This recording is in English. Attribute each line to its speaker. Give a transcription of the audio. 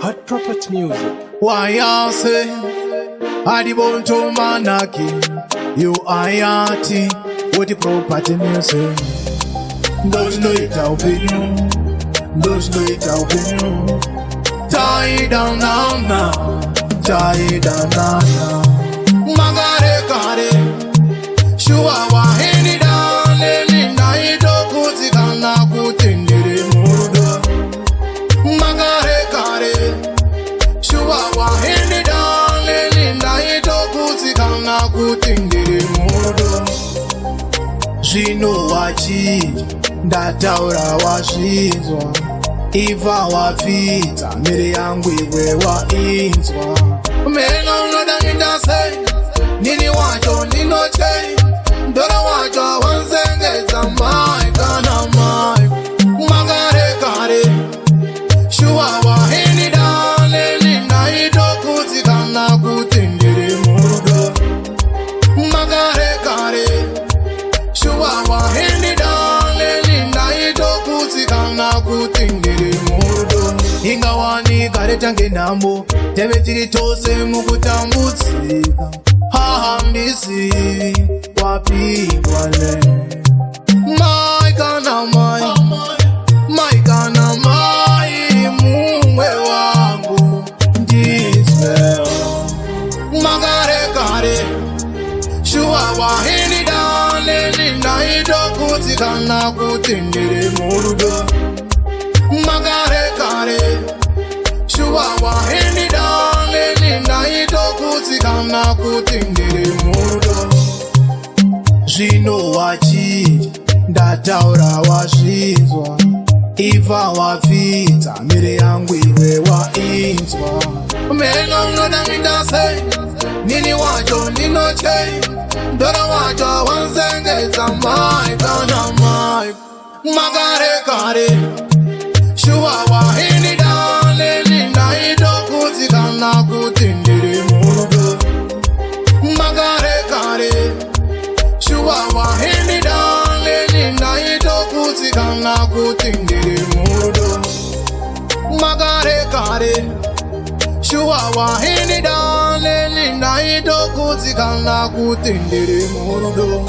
Speaker 1: Hot Prophet Music.
Speaker 2: Why I say, Adibonto Manaki, you ayati, what the property music. Those know it out with you, those know it out with you. Tie down now, tie down now. Magare kare, shua wa heni down, leni na ito kutikana kutindiri murudo. Magare kare, shua wa heni down, leni na ito kutikana kutindiri murudo. Zino wachi, ndataura washizwa. Iva wafita, miri yangu iwe wa inzwa. Mena unodangita say, nini wacho nino che. Dora wacho wanzengeza maika na maika. Magare kare, shua wa hini dale. Nina ito kutikana kutindiri murudo. Magare kare, shua wa hini dale. Nina ito kutikana kutindiri murudo. Ingawani kare tange nambo, tebe tiri tose mukutambutsika. Hahamdisi wapi wale. Maika na mai, maika na mai, muwe wangu ndiswe. Magare kare, shua wahini dale. Nina ito kutikana kutindiri murudo. Magare kare, shua wahini dale. Nina ito kutikana kutindiri murudo. Zino wachi, ndataura washizwa. Iva wafita, miri yangu iwe wa inzwa. Mena unodangita say, nini wacho nino che. Dora wacho wanzengeza maika na maika. Magare kare, shua wahini dale. Nina ito kutikana kutindiri murudo. Magare kare, shua wahini dale. Nina ito kutikana kutindiri murudo. Magare kare, shua wahini dale. Nina ito kutikana kutindiri murudo.